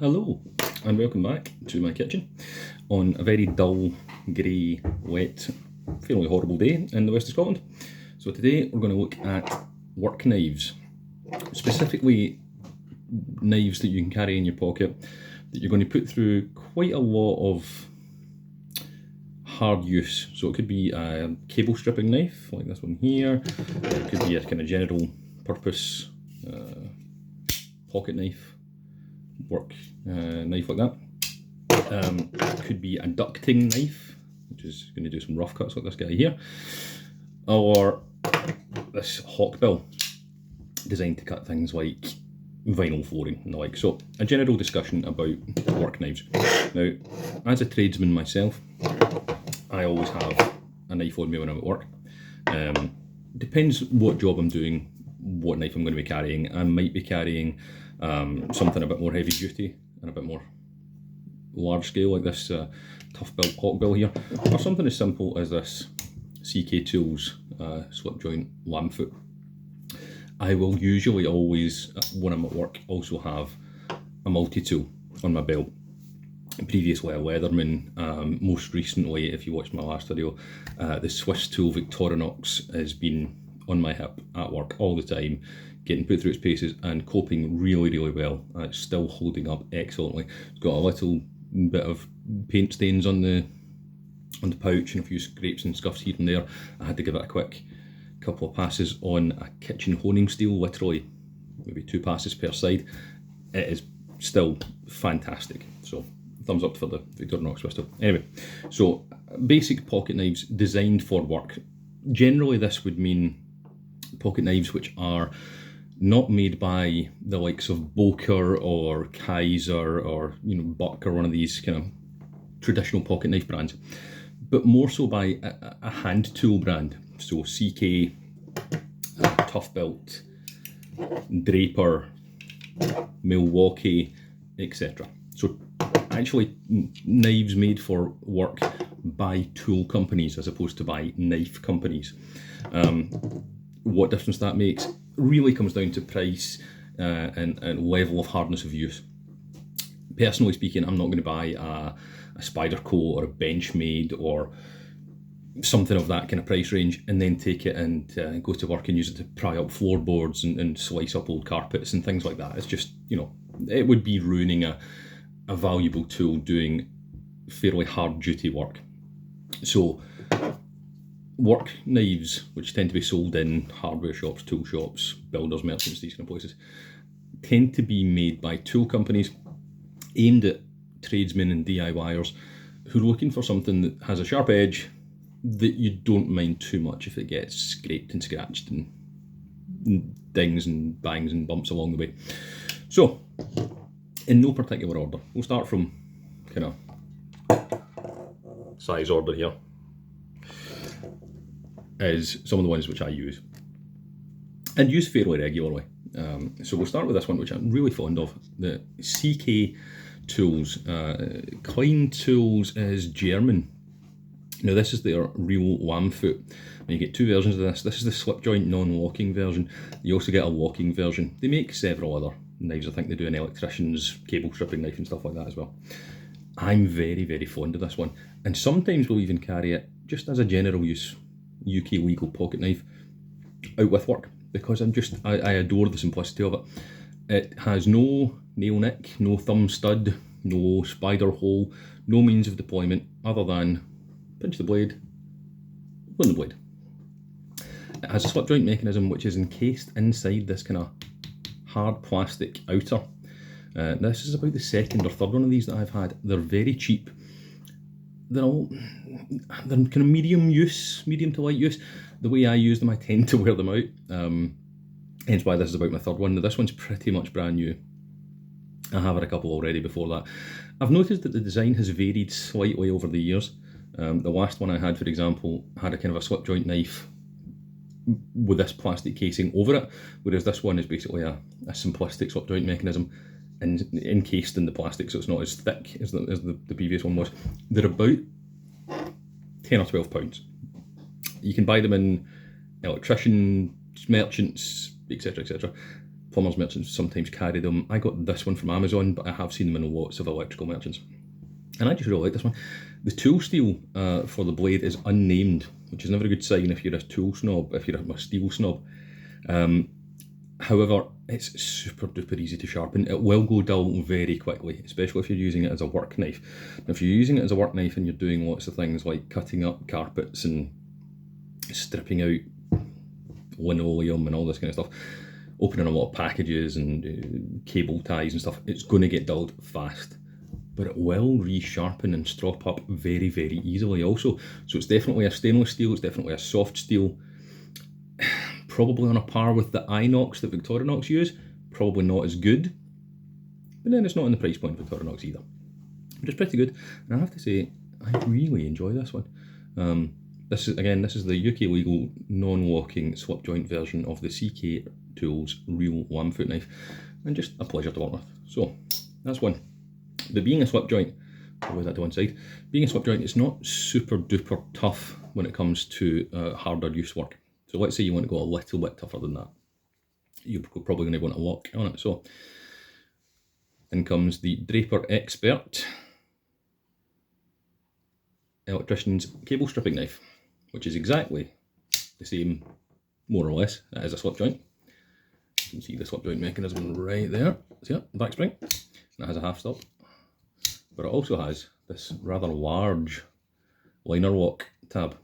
Hello and welcome back to my kitchen on a very dull, grey, wet, fairly horrible day in the west of Scotland. So today we're going to look at work knives, specifically knives that you can carry in your pocket that you're going to put through quite a lot of hard use. So it could be a cable stripping knife like this one here, it could be a kind of general purpose pocket knife, work knife like that. Could be a ducting knife, which is going to do some rough cuts like this guy here, or this hawkbill designed to cut things like vinyl flooring and the like. So a general discussion about work knives. Now, as a tradesman myself, I always have a knife on me when I'm at work. Depends what job I'm doing, what knife I'm going to be carrying. I might be carrying something a bit more heavy duty and a bit more large scale, like this Toughbuilt hawkbill here, or something as simple as this CK Tools slip joint lamb foot. I will usually always, when I'm at work, also have a multi-tool on my belt. Previously a Leatherman, most recently, if you watched my last video, the Swiss tool Victorinox has been on my hip at work all the time, getting put through its paces and coping really, really well. It's still holding up excellently. It's got a little bit of paint stains on the pouch and a few scrapes and scuffs here and there. I had to give it a quick couple of passes on a kitchen honing steel, literally maybe 2 passes per side. It is still fantastic. So thumbs up for the Victorinox Swiss tool. Anyway, so basic pocket knives designed for work. Generally this would mean pocket knives which are not made by the likes of Boker or Kaiser or Buck or one of these kind of traditional pocket knife brands, but more so by a hand tool brand. So CK, Toughbuilt, Draper, Milwaukee, etc. So actually knives made for work by tool companies as opposed to by knife companies. What difference that makes really comes down to price and level of hardness of use. Personally speaking, I'm not going to buy a Spyderco or a Benchmade or something of that kind of price range and then take it and go to work and use it to pry up floorboards and slice up old carpets and things like that. It's just, it would be ruining a valuable tool doing fairly hard duty work. So work knives, which tend to be sold in hardware shops, tool shops, builders, merchants, these kind of places, tend to be made by tool companies aimed at tradesmen and DIYers who are looking for something that has a sharp edge that you don't mind too much if it gets scraped and scratched and dings and bangs and bumps along the way. So, in no particular order, we'll start from kind of size order here, is some of the ones which I use and use fairly regularly. So we'll start with this one which I'm really fond of, the CK Tools. Klein Tools is German. Now this is their real lamb foot. And you get 2 versions of this. This is the slip joint non-locking version. You also get a locking version. They make several other knives. I think they do an electrician's cable stripping knife and stuff like that as well. I'm very, very fond of this one. And sometimes we'll even carry it just as a general use UK legal pocket knife out with work, because I adore the simplicity of it. It has no nail nick, no thumb stud, no spider hole, no means of deployment other than pinch the blade, run the blade. It has a slip joint mechanism which is encased inside this kind of hard plastic outer. This is about the second or third one of these that I've had. They're very cheap. They're kind of medium to light use. The way I use them, I tend to wear them out. Hence why this is about my third one. Now this one's pretty much brand new. I have had a couple already before that. I've noticed that the design has varied slightly over the years. The last one I had, for example, had a kind of a slip joint knife with this plastic casing over it, whereas this one is basically a simplistic slip joint mechanism and encased in the plastic, so it's not as thick as the previous one was. They're about 10 or 12 pounds. You can buy them in electricians, merchants, etc, etc. plumbers merchants sometimes carry them. I got this one from Amazon, but I have seen them in lots of electrical merchants. And I just really like this one. The tool steel for the blade is unnamed, which is never a good sign if you're a tool snob, if you're a steel snob. However, it's super duper easy to sharpen. It will go dull very quickly, especially if you're using it as a work knife. Now, if you're using it as a work knife and you're doing lots of things like cutting up carpets and stripping out linoleum and all this kind of stuff, opening a lot of packages and cable ties and stuff, it's going to get dulled fast. But it will resharpen and strop up very, very easily also. So it's definitely a stainless steel, it's definitely a soft steel. Probably on a par with the Inox that Victorinox use, probably not as good. But then it's not in the price point of Victorinox either. But it's pretty good. And I have to say, I really enjoy this one. This is the UK legal non-locking slip joint version of the CK Tools Real 1 foot knife. And just a pleasure to work with. So, that's one. But being a slip joint, I'll leave that to one side. Being a slip joint, it's not super duper tough when it comes to harder use work. So let's say you want to go a little bit tougher than that. You're probably going to want a lock on it. So in comes the Draper Expert electrician's cable stripping knife, which is exactly the same, more or less, as a slip joint. You can see the slip joint mechanism right there. See it? Back spring. And it has a half stop. But it also has this rather large liner lock tab,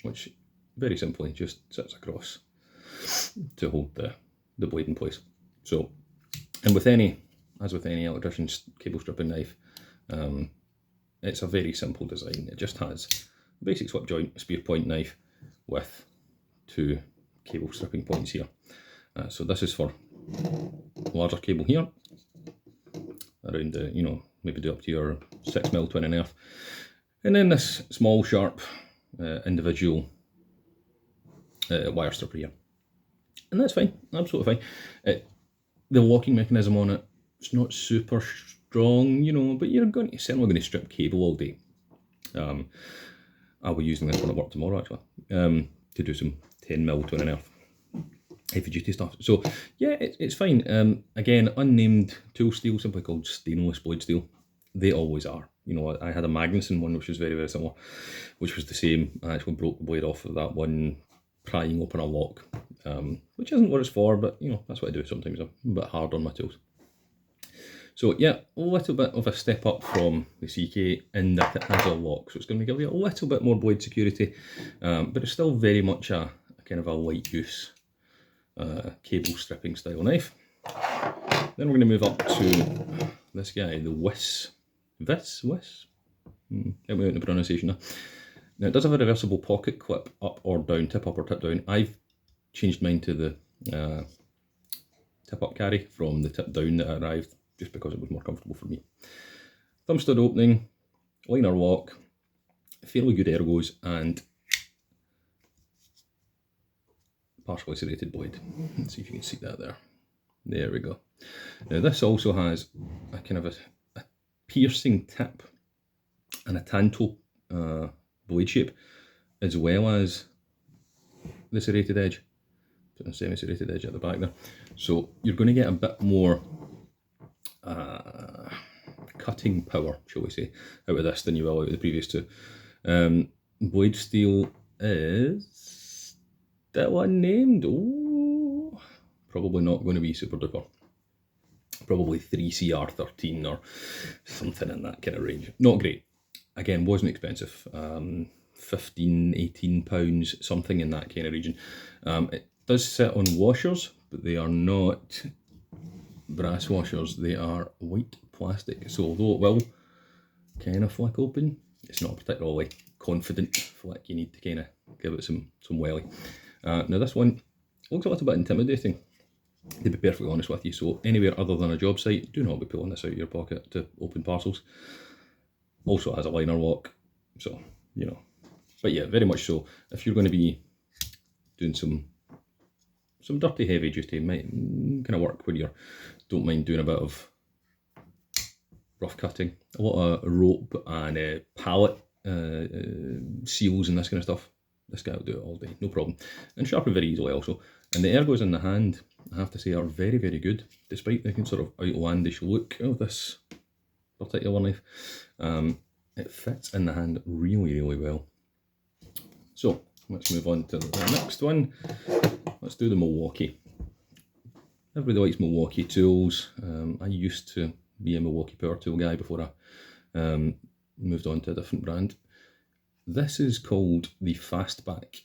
which very simply just sits across to hold the blade in place. So, and as with any electrician's cable stripping knife, it's a very simple design. It just has a basic slip joint spear point knife with two cable stripping points here. So this is for larger cable here, around the, maybe do up to your 6mm twin and a half. And then this small, sharp, individual wire stripper here. And that's fine, absolutely fine. The locking mechanism on it, it's not super strong, but you're certainly going to strip cable all day. I'll be using this one at work tomorrow, actually, to do some 10mm twin and a half heavy duty stuff. So yeah, it's fine. Again, unnamed tool steel, simply called stainless blade steel. They always are. I had a Magnuson one which was very, very similar, which was the same. I actually broke the blade off of that one prying open a lock, which isn't what it's for, but that's what I do sometimes. I'm a bit hard on my tools. So yeah, a little bit of a step up from the CK in that it has a lock, so it's going to give you a little bit more blade security, but it's still very much a kind of a light use cable stripping style knife. Then we're going to move up to this guy, the Wiss. Help me out in the pronunciation there. Now it does have a reversible pocket clip up or down, tip up or tip down. I've changed mine to the tip up carry from the tip down that arrived, just because it was more comfortable for me. Thumb stud opening, liner lock, fairly good ergos, and partially serrated blade. Let's see if you can see that there. There we go. Now this also has a kind of a piercing tip and a tanto blade shape, as well as the serrated edge, a semi-serrated edge at the back there. So you're going to get a bit more cutting power, shall we say, out of this than you will out of the previous two. Blade steel is still unnamed. Oh, probably not going to be super duper. Probably 3CR13 or something in that kind of range. Not great. Again, wasn't expensive. 15, 18 pounds, something in that kind of region. It does sit on washers, but they are not brass washers. They are white plastic. So although it will kind of flick open, it's not a particularly confident flick. You need to kind of give it some welly. Now this one looks a little bit intimidating, to be perfectly honest with you. So anywhere other than a job site, do not be pulling this out of your pocket to open parcels. Also has a liner lock, so but yeah, very much so. If you're going to be doing some dirty heavy duty kind of work where you don't mind doing a bit of rough cutting, a lot of rope and pallet seals and this kind of stuff, this guy will do it all day, no problem, and sharpen very easily also. And the ergos in the hand, I have to say, are very, very good, despite the sort of outlandish look of this particular knife. It fits in the hand really, really well. So let's move on to the next one. Let's do the Milwaukee. Everybody likes Milwaukee tools. I used to be a Milwaukee power tool guy before I moved on to a different brand. This is called the Fastback.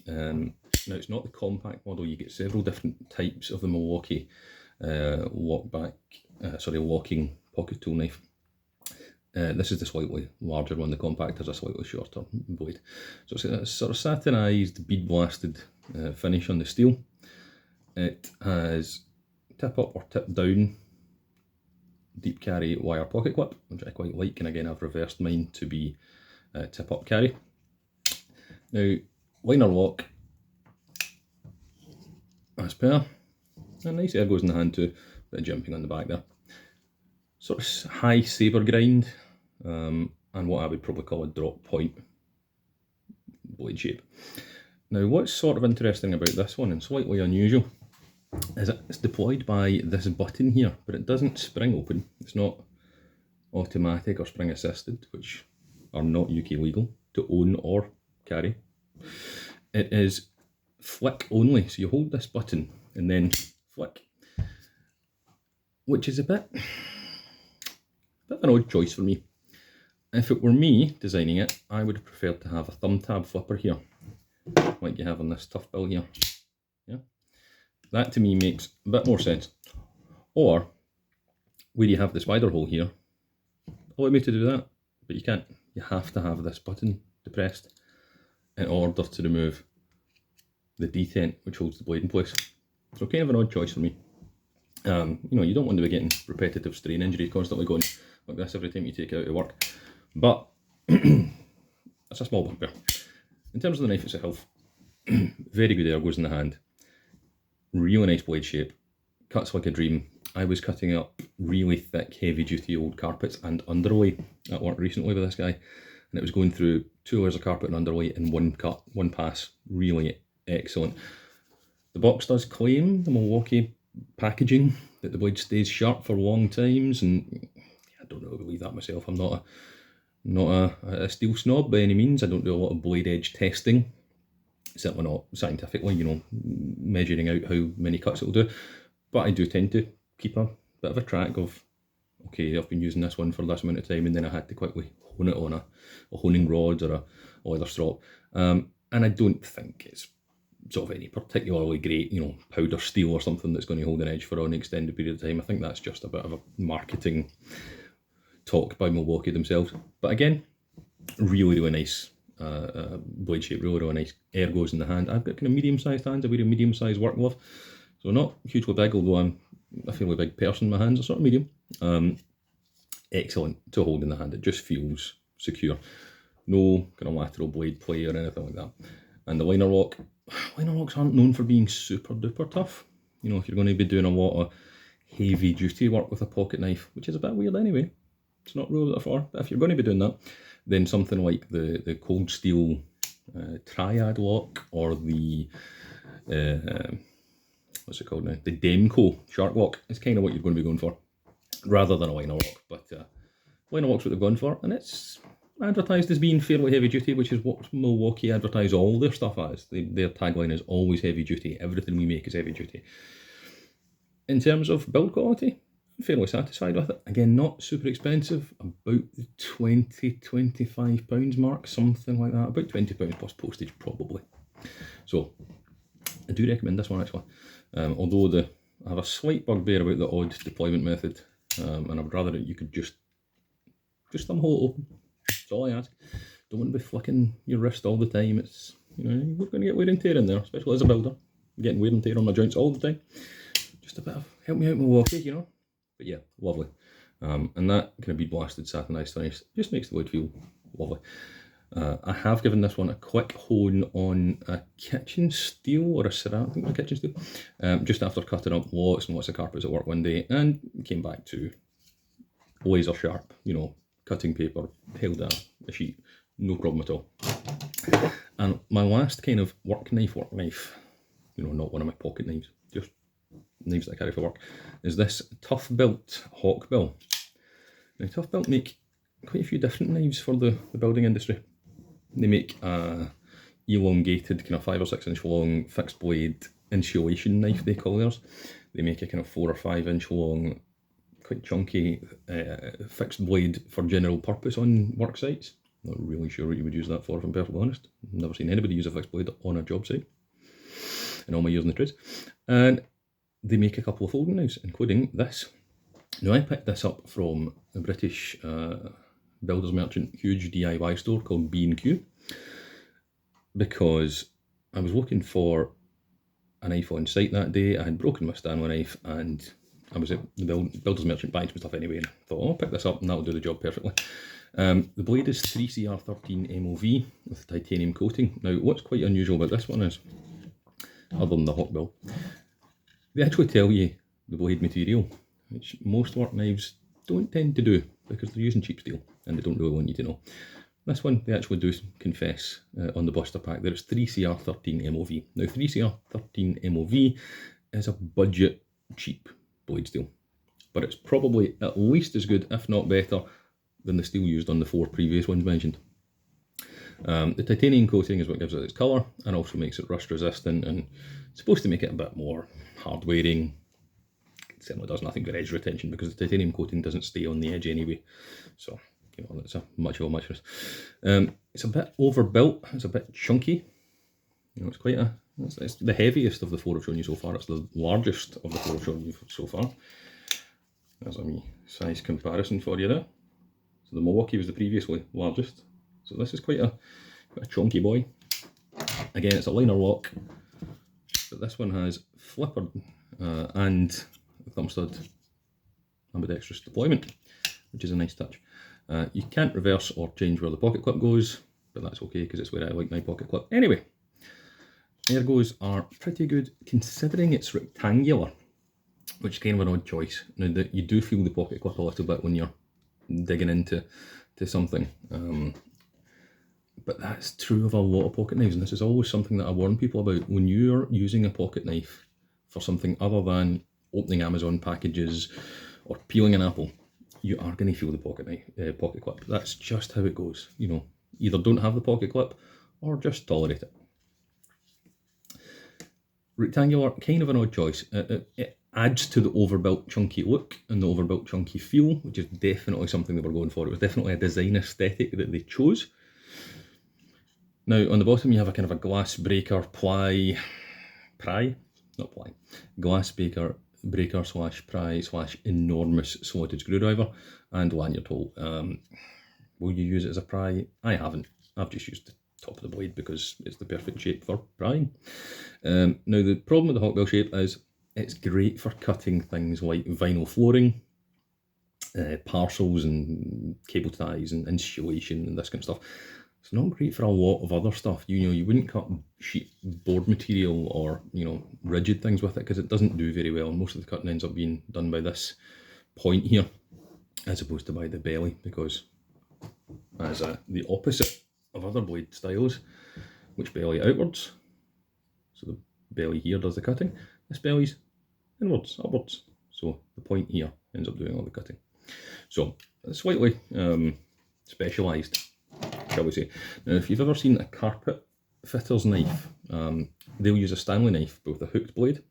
Now it's not the compact model. You get several different types of the Milwaukee walking pocket tool knife. This is the slightly larger one. The compact has a slightly shorter blade. So it's a sort of satinized, bead blasted finish on the steel. It has tip up or tip down deep carry wire pocket clip, which I quite like, and again I've reversed mine to be tip up carry. Now, liner lock as per, a nice ergos in the hand too, bit of jimping on the back there. Sort of high sabre grind, and what I would probably call a drop point blade shape. Now what's sort of interesting about this one, and slightly unusual, is it's deployed by this button here, but it doesn't spring open. It's not automatic or spring assisted, which are not UK legal to own or carry. It is flick only, so you hold this button and then flick, which is a bit of an odd choice for me. If it were me designing it, I would have preferred to have a thumb tab flipper here, like you have on this Toughbuilt here. Yeah, that to me makes a bit more sense. Or where you have this wider hole here, allow me to do that, but you can't. You have to have this button depressed in order to remove the detent which holds the blade in place. So kind of an odd choice for me. You know, you don't want to be getting repetitive strain injury, constantly going like this every time you take it out of work. But that's a small bugbear. In terms of the knife itself, very good ergos in the hand. Really nice blade shape. Cuts like a dream. I was cutting up really thick, heavy duty old carpets and underlay at work recently with this guy, and it was going through 2 layers of carpet and underlay in one cut, one pass. Really excellent. The box does claim, the Milwaukee packaging, that the blade stays sharp for long times, and I don't really believe that myself. I'm not a steel snob by any means. I don't do a lot of blade edge testing, certainly not scientifically, you know, measuring out how many cuts it'll do, but I do tend to keep a bit of a track of, okay, I've been using this one for this amount of time, and then I had to quickly hone it on a honing rod or a leather strop, and I don't think it's sort of any particularly great, you know, powder steel or something that's going to hold an edge for an extended period of time. I think that's just a bit of a marketing talk by Milwaukee themselves. But again, really, really nice blade shape, really, really nice ergos in the hand. I've got kind of medium-sized hands. I wear a medium-sized work glove, so not hugely big, although I'm a fairly big person. My hands are sort of medium. Excellent to hold in the hand. It just feels secure. No kind of lateral blade play or anything like that. And the liner locks aren't known for being super duper tough. You know, if you're going to be doing a lot of heavy duty work with a pocket knife, which is a bit weird anyway, it's not ruled out for, but if you're going to be doing that, then something like the Cold Steel Triad lock, or the what's it called now, the Demco Shark Lock is kind of what you're going to be going for, rather than a liner lock. But liner lock's what they've gone for, and it's advertised as being fairly heavy duty, which is what Milwaukee advertise all their stuff as. Their tagline is always heavy duty. Everything we make is heavy duty. In terms of build quality, I'm fairly satisfied with it. Again, not super expensive, about the £20-25 mark, something like that. About £20 plus postage probably. So I do recommend this one actually. Although I have a slight bugbear about the odd deployment method, and I would rather that you could just thumb hold it open. That's all I ask. Don't want to be flicking your wrist all the time. It's, you know, you're going to get wear and tear in there, especially as a builder. I'm getting wear and tear on my joints all the time. Just a bit of help me out, Milwaukee, you know. But yeah, lovely. And that kind of bead blasted satinized finish just makes the blade feel lovely. I have given this one a quick hone on a kitchen steel, or a ceramic, I think it was a kitchen steel, just after cutting up lots and lots of carpets at work one day, and came back to laser sharp, you know, cutting paper, held a sheet, no problem at all. And my last kind of work knife you know, not one of my pocket knives, just knives that I carry for work, is this Toughbuilt Hawkbill. Now Toughbuilt make quite a few different knives for the building industry. They make a elongated kind of 5 or 6 inch long fixed blade insulation knife, they call theirs. They make a kind of 4 or 5 inch long, quite chunky fixed blade for general purpose on work sites. Not really sure what you would use that for, if I'm perfectly honest. I've never seen anybody use a fixed blade on a job site in all my years in the trades. And they make a couple of folding knives, including this. Now I picked this up from a British builders merchant, huge DIY store called B&Q, because I was looking for a knife on site that day. I had broken my Stanley knife and I was at the builders merchant buying some stuff anyway, and I thought, oh, I'll pick this up and that'll do the job perfectly. The blade is 3CR13 MOV with titanium coating. Now what's quite unusual about this one is, other than the Hawkbill, they actually tell you the blade material, which most work knives don't tend to do because they're using cheap steel and they don't really want you to know. This one, they actually do confess on the blister pack that it's 3CR13 MOV. Now 3CR13 MOV is a budget, cheap blade steel, but it's probably at least as good, if not better, than the steel used on the 4 previous ones mentioned. The titanium coating is what gives it its colour and also makes it rust resistant, and it's supposed to make it a bit more hard wearing. It certainly does nothing for edge retention because the titanium coating doesn't stay on the edge anyway, so you know, that's a much of a muchness. It's a bit overbuilt, it's a bit chunky. You know, it's quite a, it's the heaviest of the 4 I've shown you so far. It's the largest of the 4 I've shown you so far. There's a wee size comparison for you there. So the Milwaukee was the previously largest. So this is quite a chunky boy. Again, it's a liner lock, but this one has flipper and thumb stud ambidextrous deployment, which is a nice touch. You can't reverse or change where the pocket clip goes, but that's okay because it's where I like my pocket clip. Anyway, ergos are pretty good considering it's rectangular, which is kind of an odd choice. Now that you do feel the pocket clip a little bit when you're digging into something, but that's true of a lot of pocket knives, and this is always something that I warn people about. When you're using a pocket knife for something other than opening Amazon packages or peeling an apple, you are going to feel the pocket clip. That's just how it goes. You know, either don't have the pocket clip or just tolerate it. Rectangular, kind of an odd choice. It adds to the overbuilt chunky look and the overbuilt chunky feel, which is definitely something that we're going for. It was definitely a design aesthetic that they chose. Now on the bottom you have a kind of a glass breaker glass breaker slash pry slash enormous slotted screwdriver and lanyard hole. Will you use it as a pry? I haven't. I've just used the top of the blade because it's the perfect shape for prying. Now the problem with the Hawkbill shape is it's great for cutting things like vinyl flooring, parcels and cable ties and insulation and this kind of stuff. It's not great for a lot of other stuff. You know, you wouldn't cut sheet board material or, you know, rigid things with it because it doesn't do very well. And most of the cutting ends up being done by this point here as opposed to by the belly, because as the opposite of other blade styles, which belly outwards. So the belly here does the cutting. This belly's inwards, upwards. So the point here ends up doing all the cutting. So it's slightly specialised, shall we say. Now if you've ever seen a carpet fitter's knife, they'll use a Stanley knife but with a hooked blade.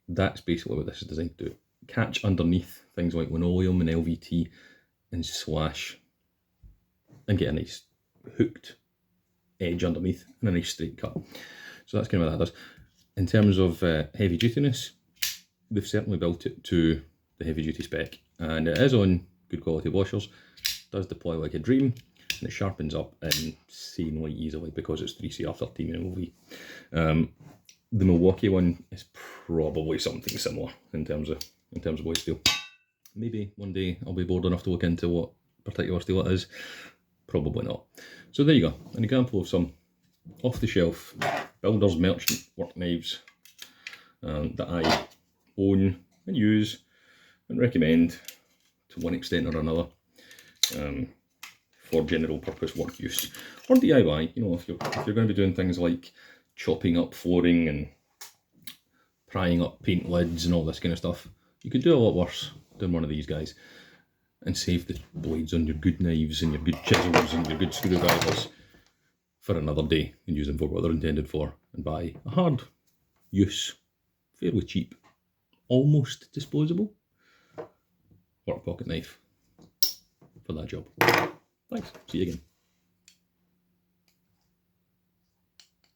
That's basically what this is designed to do. Catch underneath things like linoleum and LVT and slash and get a nice hooked edge underneath and a nice straight cut. So that's kind of what that does. In terms of heavy dutiness, they've certainly built it to the heavy duty spec, and it is on good quality washers, does deploy like a dream, and it sharpens up insanely easily because it's 3CR13 MOV. The Milwaukee one is probably something similar in terms of blade steel. Maybe one day I'll be bored enough to look into what particular steel it is. Probably not. So there you go, an example of some off-the-shelf builder's merchant work knives that I own and use and recommend to one extent or another for general purpose work use or DIY. You know, if you're going to be doing things like chopping up flooring and prying up paint lids and all this kind of stuff. You could do a lot worse than one of these guys and save the blades on your good knives and your good chisels and your good screwdrivers for another day and use them for what they're intended for, and buy a hard use, fairly cheap, almost disposable work pocket knife for that job. Thanks, see you again.